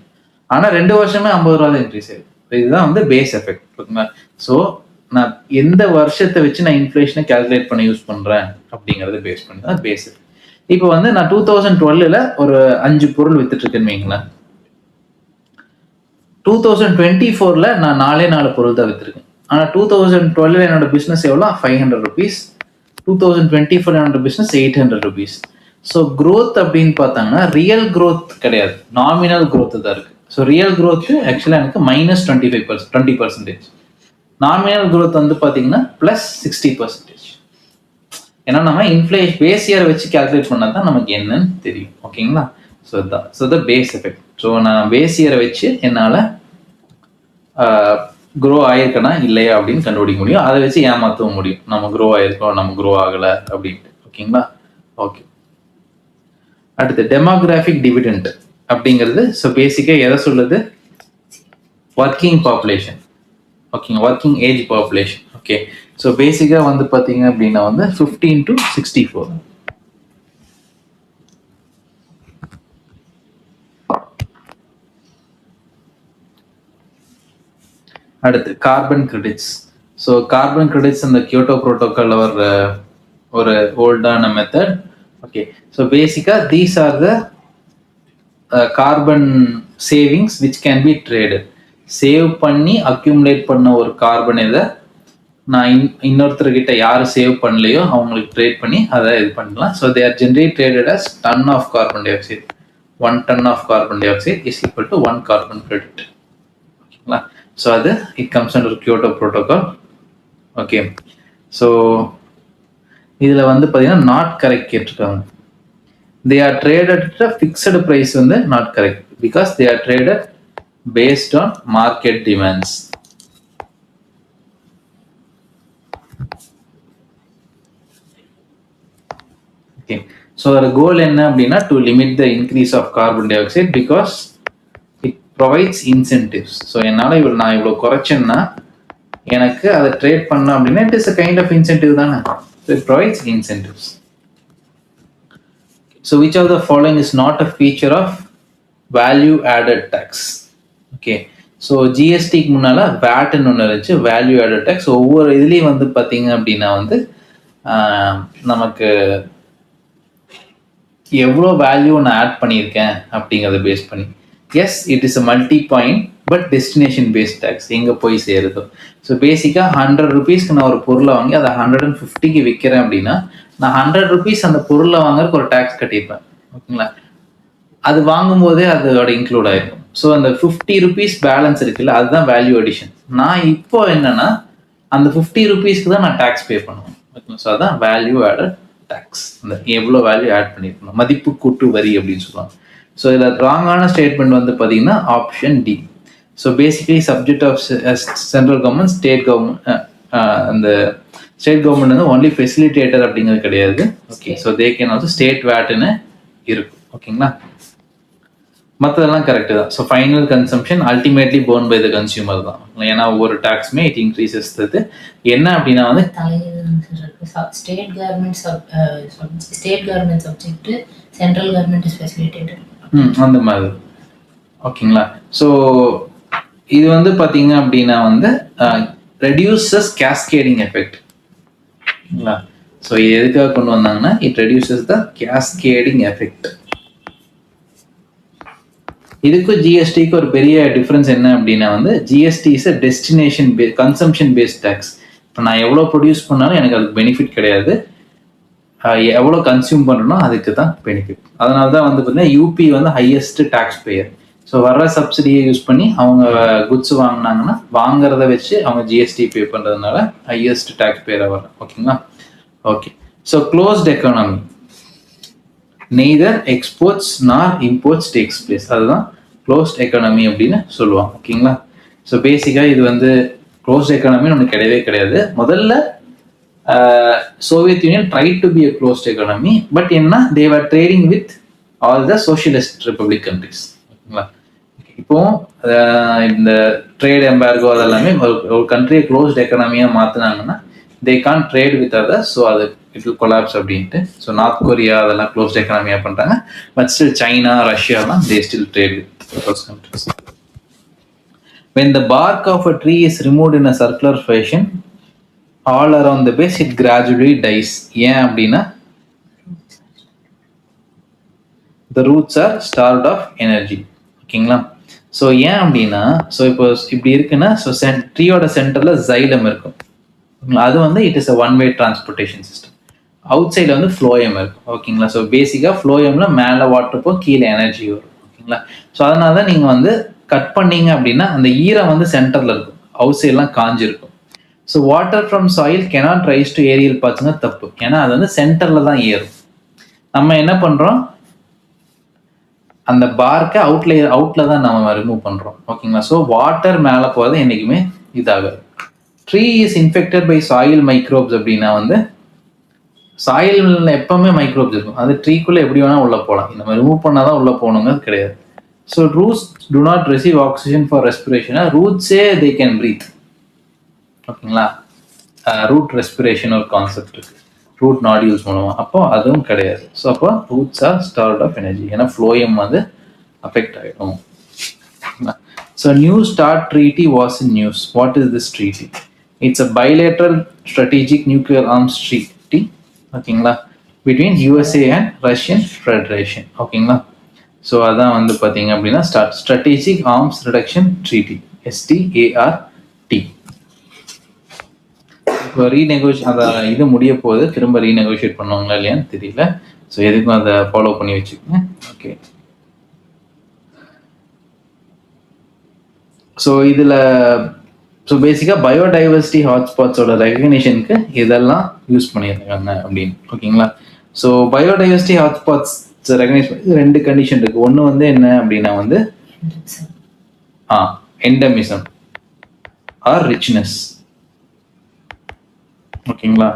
ஆனால் 2 வருஷமே 50 ரூபா தான் இன்க்ரீஸ் ஆயிருக்கு. இதுதான் வந்து பேஸ் எஃபெக்ட். ஓகேங்களா. ஸோ நான் எந்த வருஷத்தை வச்சு நான் இன்ஃப்ளேஷனை கால்குலேட் பண்ண யூஸ் பண்றேன் அப்படிங்கறத பேஸ் பண்ணி தான் பேஸ். இப்போ வந்து நான் 2012 ஒரு 5 பொருள் வித்துட்டு இருக்கேன்னு வைங்களேன். 2024 நான் 4 பொருள் தான் வித்துருக்கேன். ஆனா 2012 என்னோட பிசினஸ் எவ்வளோ? 500 rupees. 2024 என்னோட பிசினஸ் 800 rupees. ஸோ growth அப்படின்னு பார்த்தாங்கன்னா ரியல் growth கிடையாது, நாமினல் growth தான் இருக்கு. ஸோ ரியல் growth ஆக்சுவலாக எனக்கு -20%. நாமினல் growth வந்து பார்த்தீங்கன்னா +60%. ஏன்னா நம்ம இன்ஃப்ளேஷன் பேஸ் இயரை வச்சு கால்குலேட் பண்ணால் தான் நமக்கு என்னன்னு தெரியும். ஓகேங்களா. ஸோ இதுதான் த பேஸ் எஃபெக்ட். ஸோ நான் பேஸ் இயரை வச்சு என்னால் க்ரோ ஆயிருக்கனா இல்லையா அப்படின்னு கண்டுபிடிக்க முடியும். அதை வச்சு ஏமாற்றவும் முடியும், நம்ம க்ரோ ஆயிருக்கோம் நம்ம க்ரோ ஆகலை அப்படின்ட்டு. ஓகேங்களா. ஓகே. அடுத்து டெமோகிராஃபிக் டிவிடெண்ட் அப்படிங்கிறது ஸோ பேசிக்காக எதை சொல்லுது? Working population. ஓகேங்க, working age population. Okay. So பேசிக்காக வந்து பார்த்தீங்க அப்படின்னா வந்து 15 to 64. அடுத்து carbon credits. So carbon credits அந்த கியோட்டோ புரோட்டோக்கால் வர ஒரு ஓல்டான மெத்தட். ஓகே. ஸோ பேசிக்காக these are the carbon savings which can be traded. Save பண்ணி அக்யூமுலேட் பண்ண ஒரு கார்பன் இதை நான் இன்னொருத்தர்கிட்ட யார் சேவ் பண்ணலையோ அவங்களுக்கு ட்ரேட் பண்ணி அதை இது பண்ணலாம். So they are generate traded as ton of carbon dioxide. 1 ton of carbon dioxide is equal to 1 carbon credit. ஓகேங்களா. ஸோ அது it comes under Kyoto protocol. Okay. So இதில் வந்து பார்த்தீங்கன்னா நாட் கரெக்ட் கேட்டிருக்காங்க. They are traded fixed price வந்து not correct because they are traded based on market demands. Okay. So the goal enna appadina to limit the increase of carbon dioxide because it provides incentives. So ennaala நான் இவ்வளோ குறைச்சேன்னா எனக்கு அதை trade பண்ணலாம் அப்படின்னா it is a kind of incentive தானே. So it provides incentives. So which of the following is not a feature of value added tax? Okay. So ஜிஎஸ்டிக்கு முன்னால் வேட்னு ஒன்று இருந்துச்சு, வேல்யூ ஆடட் டேக்ஸ். ஒவ்வொரு இதுலேயும் வந்து பார்த்தீங்க அப்படின்னா வந்து நமக்கு எவ்வளோ வேல்யூ நான் ஆட் பண்ணியிருக்கேன் அப்படிங்கிறத பேஸ் பண்ணி. Yes, it is a multi point but destination based tax எங்கே போய் சேருதோ. ஸோ பேசிக்காக 100 rupeesக்கு நான் ஒரு பொருளை வாங்கி அதை 150க்கு விற்கிறேன் அப்படின்னா நான் 100 rupees அந்த பொருளை வாங்குறதுக்கு ஒரு டேக்ஸ் கட்டியிருப்பேன். ஓகேங்களா. அது வாங்கும்போதே அதோட இன்க்ளூட் ஆயிருக்கும். ஸோ அந்த 50 rupees பேலன்ஸ் இருக்குல்ல, அதுதான் வேல்யூ அடிஷன். நான் இப்போ என்னன்னா அந்த 50 rupeesக்கு தான் நான் டேக்ஸ் பே பண்ணுவேன். ஓகே. ஸோ அதான் வேல்யூ ஆடட் டேக்ஸ். அந்த எவ்வளோ வேல்யூ ஆட் பண்ணியிருக்கணும், மதிப்பு கூட்டு வரி அப்படின்னு சொல்லுவாங்க. ஸோ இதில் ராங்கான ஸ்டேட்மெண்ட் வந்து பார்த்தீங்கன்னா option D. So basically subject of central government, state government. அந்த ஸ்டேட் கவர்மெண்ட் வந்து ஒன்லி ஃபெசிலிட்டேட்டர் அப்படிங்கிறது கிடையாது. Okay. So they can also state வேட்னு இருக்கும். ஓகேங்களா. மற்றதெல்லாம் கரெக்டு தான். So final consumption ultimately borne by the consumer தான். ஏன்னா ஒவ்வொரு டேக்ஸுமே இட் இன்க்ரீசஸ் இது. என்ன அப்படின்னா வந்து state government subject, central government facilitated அந்த மாதிரி. ஓகேங்களா? ஸோ இது வந்து பார்த்தீங்க அப்படின்னா வந்து ரெடியூசஸ் கேஸ்கேடிங் எஃபெக்ட். ஓகேங்களா? ஸோ இது எதுக்காக கொண்டு வந்தாங்கன்னா it reduces the cascading effect. இதுக்கும் ஜிஎஸ்டிக்கு ஒரு பெரிய டிஃப்ரென்ஸ் என்ன அப்படின்னா வந்து GST is a destination consumption based tax. இப்போ நான் எவ்வளோ ப்ரொடியூஸ் பண்ணாலும் எனக்கு அதுக்கு பெனிஃபிட் கிடையாது, எவ்வளோ கன்சியூம் பண்ணுறனோ அதுக்கு தான் பெனிஃபிட். அதனால தான் வந்து பார்த்தீங்கன்னா யூபி வந்து ஹையஸ்ட் டேக்ஸ் பேயர். ஸோ வர்ற சப்சிடியை யூஸ் பண்ணி அவங்க குட்ஸ் வாங்கினாங்கன்னா வாங்குறத வச்சு அவங்க ஜிஎஸ்டி பே பண்ணுறதுனால ஹையஸ்ட் டேக்ஸ் பேயராக வரும். ஓகேங்களா? Okay. So closed economy, neither exports நார் இம்போர்ட்ஸ் டேக்ஸ் பிளேஸ், அதுதான் க்ளோஸ்ட் எக்கானமி அப்படின்னு சொல்லுவாங்க. ஓகேங்களா? ஸோ பேசிக்காக இது வந்து க்ளோஸ்ட் எக்கானமி நமக்கு கிடையவே கிடையாது. முதல்ல Soviet Union try to be a closed economy, but என்ன they were trading with all the socialist republic countries. ஓகேங்களா? இப்போ இந்த ட்ரேட் எம்பார்கோ அதெல்லாமே ஒரு கண்ட்ரியை க்ளோஸ்ட் எக்கானமியாக மாற்றினாங்கன்னா they can trade with other, so அது இட் வில் கொலாப்ஸ் அப்படின்ட்டு. ஸோ நார்த் கொரியா அதெல்லாம் க்ளோஸ்ட் எக்கானமியாக பண்ணுறாங்க, பட் ஸ்டில் சைனா ரஷ்யாலாம் they still trade with those countries. When the bark of a tree is removed in a circular fashion all around the base, it gradually dies. ஏன் அப்படின்னா the roots are starved of energy. ஓகேங்களா? So ஏன் அப்படின்னா so இப்போ இப்படி இருக்குன்னா so ட்ரீயோட சென்டரில் xylem இருக்கும். அது வந்து it is a one way transportation system. Out சைடில் வந்து ஃப்ளோயம் இருக்கும். ஓகேங்களா? ஸோ பேசிக்காக ஃப்ளோயம்ல மேலே வாட்டர் போ கீழே எனர்ஜி வரும். ஓகேங்களா? ஸோ அதனால தான் நீங்கள் வந்து கட் பண்ணீங்க அப்படின்னா அந்த ஈரம் வந்து சென்டரில் இருக்கும், அவுட் சைட்லாம் காஞ்சிருக்கும். So water from soil cannot rise to aerial பார்ட்ஸ்ங்க தப்பு, ஏன்னா அது வந்து சென்டரில் தான் ஏறும். நம்ம என்ன பண்ணுறோம், அந்த பார்க்கை அவுட்ல தான் நம்ம ரிமூவ் பண்ணுறோம். ஓகேங்களா? ஸோ வாட்டர் மேலே போகிறது என்றைக்குமே இதாகாது. Tree is infected by soil microbes அப்படின்னா வந்து சாயிலில் எப்பவுமே மைக்ரோப்ஸ் இருக்கும், அது ட்ரீக்குள்ளே எப்படி வேணால் உள்ளே போகலாம், நம்ம ரிமூவ் பண்ணால் தான் உள்ளே போகணுங்கிறது கிடையாது. So roots do not receive oxygen for respiration, ரூட்ஸே தே கேன் ப்ரீத். ஓகேங்களா? ரூட் ரெஸ்பிரேஷன் ஒரு கான்செப்ட் இருக்கு, ரூட் நாடியூல்ஸ் மூலமாக, அப்போ அதுவும் கிடையாது. ஸோ அப்போ roots are starved of energy, ஏன்னா ஃப்ளோயம் வந்து அஃபெக்ட் ஆகிடும். So New START treaty was in news. What is this treaty? It's a bilateral strategic nuclear arms treaty, ஓகேங்களா, between USA and Russian Federation. ஓகேங்களா? So அதான் வந்து பார்த்தீங்க அப்படின்னா strategic arms reduction treaty, START. இப்போ அதை இது முடிய போது திரும்ப ரீநெகோஷியேட் பண்ணுவாங்களா இல்லையான்னு தெரியல. ஸோ எதுக்கும் அதை ஃபாலோ பண்ணி வச்சுக்கோங்க. ஓகே. ஸோ இதில் ஸோ பேசிக்காக பயோடைவர்சிட்டி ஹாட்ஸ்பாட்ஸோட ரெகக்னிஷனுக்கு இதெல்லாம் யூஸ் பண்ணியிருக்காங்க அப்படின்னு. ஓகேங்களா? ஸோ பயோடைவர்சிட்டி ஹாட்ஸ்பாட்ஸ் ரெகக்னைஸ் பண்ணி 2 கண்டிஷன் இருக்குது. ஒன்று வந்து என்ன அப்படின்னா வந்து எண்டமிசம் ஆர் ரிச்னஸ். ஓகேங்களா?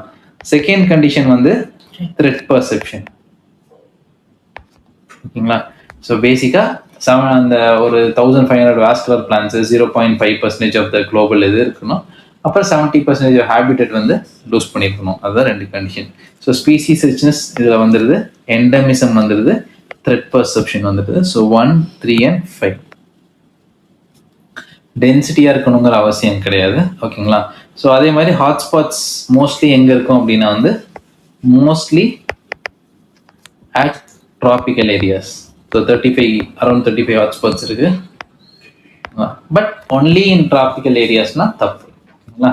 செகண்ட் கண்டிஷன் வந்து த்ரெட் பர்செப்ஷன். ஓகேங்களா? ஸோ பேசிக்காக அந்த ஒரு 1500 vascular plants 0.5% of the global இது இருக்கணும். அப்புறம் 70% ஹேபிட்டட் வந்து லூஸ் பண்ணியிருக்கணும். அதுதான் 2 கண்டிஷன். ஸோ ஸ்பீசிஸ் ரிச்னஸ் இதில் வந்துடுது, எண்டமிசம் வந்துடுது, த்ரெட் பர்செப்ஷன் வந்துடுது. ஸோ 1, 3 and 5 டென்சிட்டியாக இருக்கணுங்கிற அவசியம் கிடையாது. ஓகேங்களா? ஸோ அதே மாதிரி ஹாட்ஸ்பாட்ஸ் மோஸ்ட்லி எங்கே இருக்கும் அப்படின்னா வந்து mostly at tropical areas. So around 35 hotspots இருக்கு, பட் ஒன்லி இன் ட்ராபிக்கல் ஏரியாஸ்னா தப்பு. ஓகேங்களா?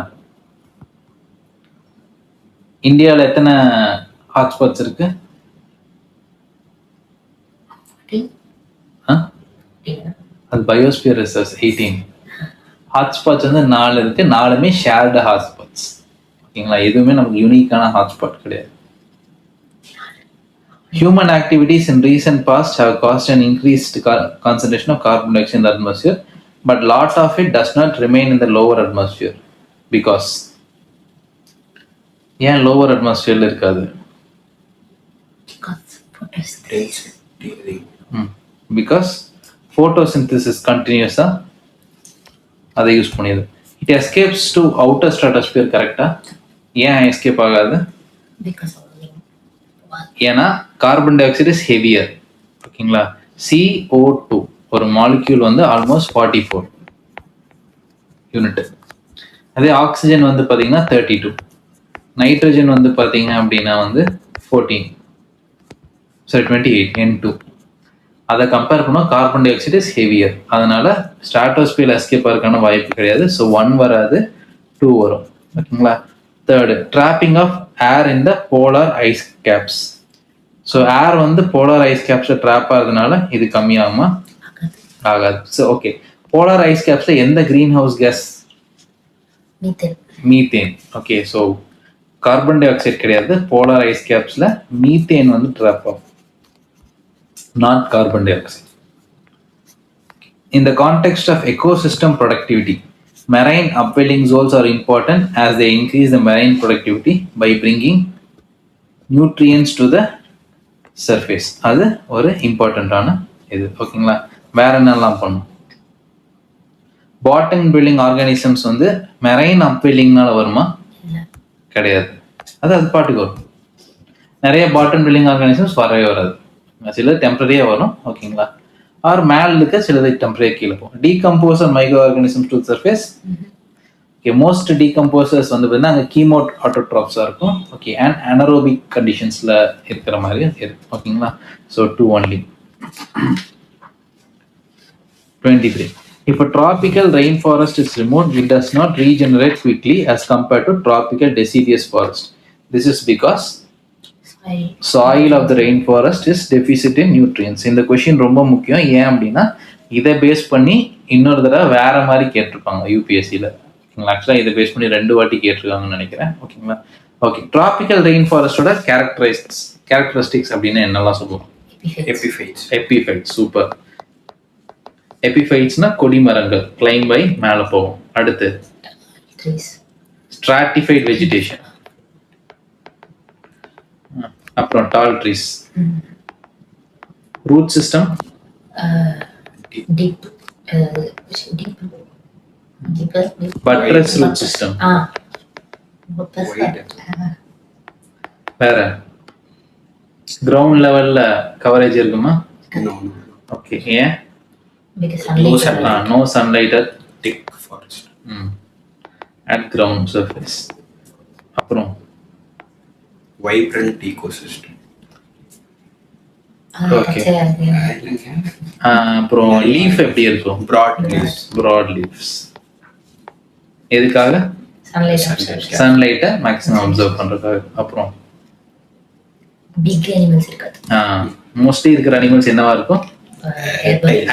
இந்தியாவில் எத்தனை ஹாட்ஸ்பாட்ஸ் இருக்கு? அது பயோஸ்பியர் ரிசர்ச் 18. ஹாட்ஸ்பாட்ஸ் வந்து 4 இருக்கு, 4மே ஷேர்டு ஹாட்ஸ்பாட்ஸ். ஓகேங்களா? எதுவுமே நமக்கு யூனிக்கான ஹாட்ஸ்பாட் கிடையாது. Human activities in recent past have caused an increased concentration of carbon dioxide in the atmosphere, but lot of it does not remain in the lower atmosphere. Because ஏன் lower அட்மாஸ்பியர்ல இருக்காது? Because photosynthesis continuous-ஆ அதை use பண்ணியது. It escapes to outer stratosphere. கரெக்டா? ஏன் escape ஆகாது? ஏன்னா carbon dioxide is heavier. ஓகேங்களா? CO2 ஒரு மாலிக்யூல் வந்து ஆல்மோஸ்ட் 44 யூனிட். அதே ஆக்சிஜன் வந்து பார்த்தீங்கன்னா 32, நைட்ரஜன் வந்து பார்த்தீங்க அப்படின்னா வந்து 14, 28 N2. அதை கம்பேர் பண்ணோம் carbon dioxide is heavier. அதனால ஸ்ட்ராட்டோஸ்பியர் எஸ்கேப் ஆகிறதுக்கான வாய்ப்பு கிடையாது. ஸோ 1 வராது, 2 வரும். ஓகேங்களா? Third, trapping of air in the polar ice caps. So air வந்து போலார் ஐஸ் கேப்ஸில் ட்ராப் ஆகுறதுனால இது கம்மியாகுமா? ஆகாது. ஸோ ஓகே, போலார் ஐஸ் கேப்ஸில் எந்த greenhouse gas? Methane. Okay, so carbon dioxide கிடையாது. போலார் ஐஸ் கேப்ஸில் மீத்தேன் வந்து ட்ராப் ஆகும், not carbon dioxide. In the context of ecosystem productivity, marine upwelling zones are important as they increase the marine productivity by bringing nutrients to the surface. அது ஒரு இம்பார்ட்டன்டான இது. ஓகேங்களா? வேற என்னெல்லாம் பண்ணும்? பாட்டம் ட்வில்லிங் ஆர்கானிசம்ஸ் வந்து மெரைன் அப்வெல்லிங்னால வருமா? கிடையாது. அது பாட்டுக்கு வரும். நிறைய பாட்டம் ட்வில்லிங் ஆர்கானிசம்ஸ் வரவே வராது. சிலது டெம்பரரியா வரும். ஓகேங்களா? ஆர் மேல இருக்க சிலது டெம்பரரியா கீழே போகும். Decomposer micro organisms to surface. Okay, most decomposers வந்து பார்த்தீங்கன்னா அங்கே கீமோ ஆட்டோட்ராப்ஸாக இருக்கும். ஓகே, அண்ட் அனரோபிக் கண்டிஷன்ஸில் இருக்கிற மாதிரி இருக்கு. ஓகேங்களா? So 2 only. 23. If a tropical rainforest is removed, it does not regenerate quickly as compared to tropical deciduous forest. This is because soil of the rainforest is deficit in nutrients. இந்த question ரொம்ப முக்கியம். ஏன் அப்படின்னா இதை base பண்ணி இன்னொரு தடவை வேற மாதிரி கேட்டிருப்பாங்க யூபிஎஸ்சியில். ஆக்சுவலாக இதை பேஸ் பண்ணி 2 வாட்டி கேட்டிருக்காங்கன்னு நினைக்கிறேன். ஓகேங்களா? ஓகே, டிராபிக்கல் ரெயின் ஃபாரஸ்டோட கேரக்டரிஸ்டிக்ஸ் அப்படின்னு என்னெல்லாம் சொல்லுவோம்? எபிஃபைட்ஸ். சூப்பர். எபிஃபைட்ஸ்னா கொடிமரங்கள், கிளைம் பை மேலே போகும். அடுத்து ஸ்ட்ராட்டிஃபைட் வெஜிடேஷன், அப்புறம் tall trees. Root system buttress root system. வேற கிரவுண்ட் லெவல்ல கவரேஜ் இருக்குமா? ஓகே, ஏன்? No sunlight at thick forest. At ground surface. அப்புறம் vibrant ecosystem. ஓகே, அப்புறம் லீஃப் எப்படி இருக்கும்? broad leaves. எதுக்காக? சன்லைட்டை மேக்ஸிமம் அப்சர்வ் பண்றதுக்காக. அப்புறம் பிக் அனிமல்ஸ் இருக்காது. மோஸ்ட்லி இருக்கிற அனிமல்ஸ் என்னவா இருக்கும்?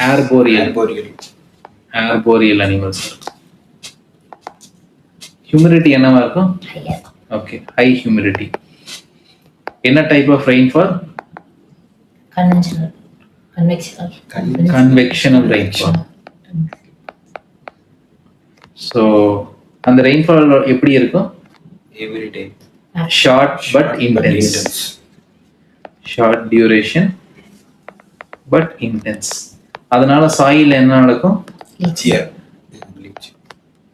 Arboreal animals. ஹியூமிடிட்டி என்னவா இருக்கும்? Okay, high humidity. என்ன type of rainfall? Convectional rainfall. So அந்த ரெயின்ஃபால் எப்படி இருக்கும்? Every day. Short but intense. Short duration but intense. அதனால சாயில் என்ன நடக்கும்?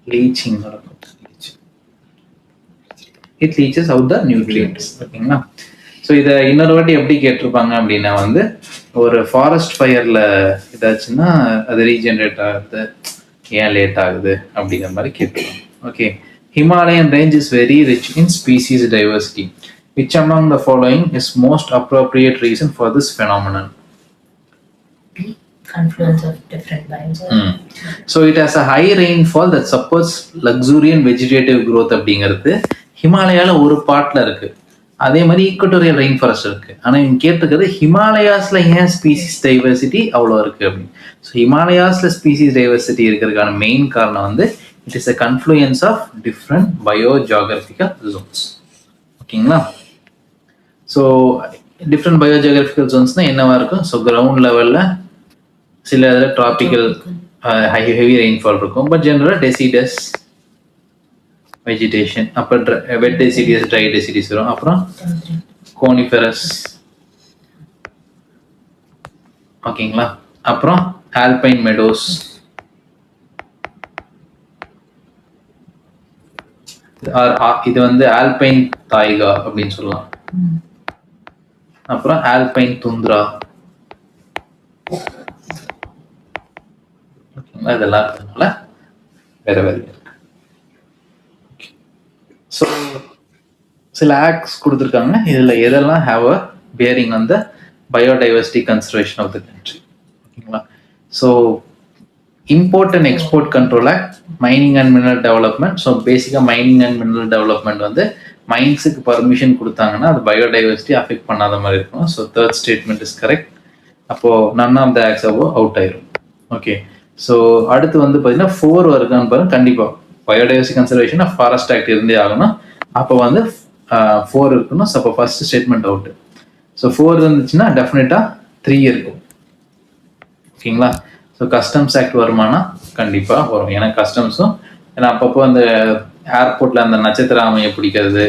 லீச்சிங் நடக்கும். It leaches out the nutrients. ஓகேங்களா? ஸோ இதை இன்னொரு வாட்டி எப்படி கேட்டிருப்பாங்க அப்படின்னா வந்து ஒரு ஃபாரஸ்ட் ஃபயர்ல இதாச்சுன்னா அது ரீஜெனரேட் ஆகுது, ஏன் லேட் ஆகுது அப்படிங்கிற மாதிரி கேட்டிருப்பாங்க. Okay, Himalayan range is very rich in species diversity. Which among the following is most appropriate reason for this phenomenon? Confluence of different biomes. So it has a high rainfall that supports luxuriant vegetative growth அப்படிங்கிறது ஹிமாலயால ஒரு பார்ட்ல இருக்கு. அதே மாதிரி equatorial rain forest இருக்கு. ஆனா இவங்க கேட்டிருக்கிறது ஹிமாலயாஸ்ல ஏன் ஸ்பீசிஸ் டைவர்சிட்டி அவ்வளோ இருக்கு அப்படின்னு. ஸோ ஹிமாலயாஸ்ல ஸ்பீசிஸ் டைவர்சிட்டி இருக்கிறதுக்கான மெயின் காரணம் வந்து it is a confluence of different biogeographical zones. ஓகேங்களா? ஸோ டிஃப்ரெண்ட் பயோஜியோகிராபிக்கல் ஜோன்ஸ்னா என்னவா இருக்கும்? ஸோ கிரவுண்ட் லெவல்ல சில இதில் ட்ராபிக்கல் ஹெவி ரெயின்ஃபால் இருக்கும். பட் ஜெனரலாக டெசிடஸ் வெஜிடேஷன், அப்புறம் வெட் டெசிடியஸ், ட்ரை டெசிடியஸ் வரும். அப்புறம் கோனிஃபெரஸ். ஓகேங்களா? அப்புறம் ஆல்பைன் மெடோஸ், இது வந்து ஆல்பைன் தாய்கா அப்படின்னு சொல்லலாம். அப்புறம் ஆல்பைன் துந்த்ரா, இதெல்லாம் இருக்கிறதுனால வேற வேற இருக்கு. ஸோ சில ஆக்ட்ஸ் கொடுத்துருக்காங்க, இதில் எதெல்லாம் have a bearing on the biodiversity conservation of the country. ஓகேங்களா? So import and export control act, mining and mineral development. So பேசிக்காக மைனிங் அண்ட் மினரல் டெவலப்மெண்ட் வந்து மைன்ஸுக்கு பர்மிஷன் கொடுத்தாங்கன்னா அது பயோடைவர்சிட்டி அஃபெக்ட் பண்ணாத மாதிரி இருக்கணும். So third statement is correct. அப்போது none of the acts out ஆயிரும். ஓகே, ஸோ அடுத்து வந்து பார்த்தீங்கன்னா 4 வருக்கான்னு பாருங்க. கண்டிப்பாக பயோடைவர்சிட்டி கன்சர்வேஷன் ஃபாரஸ்ட் ஆக்ட் இருந்தே ஆகணும். அப்போ வந்து 4 இருக்கணும். ஸோ அப்போ ஃபர்ஸ்ட் ஸ்டேட்மெண்ட் அவுட்டு. ஸோ 4 இருந்துச்சுன்னா டெஃபினட்டாக 3 இருக்கும். ஓகேங்களா? ஸோ கஸ்டம்ஸ் ஆக்ட் வருமானா கண்டிப்பாக வரும். ஏன்னா கஸ்டம்ஸும், ஏன்னா அப்பப்போ அந்த ஏர்போர்ட்டில் அந்த நட்சத்திர ஆமையை பிடிக்கிறது,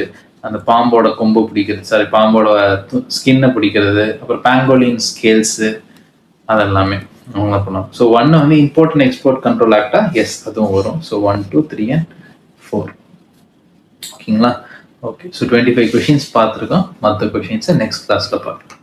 அந்த பாம்போட கொம்பு பிடிக்கிறது, பாம்போட ஸ்கின்னை பிடிக்கிறது, அப்புறம் பேங்கோலின் ஸ்கேல்ஸு, அதெல்லாமே அவங்க பண்ணுவோம். ஸோ 1 வந்து இம்போர்ட் அண்ட் எக்ஸ்போர்ட் கண்ட்ரோல் ஆக்டா? எஸ், அதுவும் வரும். So 1, 2, 3 and 4. ஓகேங்களா? ஓகே, ஸோ 25 கொஷின்ஸ் பார்த்துருக்கோம். மற்ற கொஷின்ஸை நெக்ஸ்ட் கிளாஸில் பார்க்கலாம்.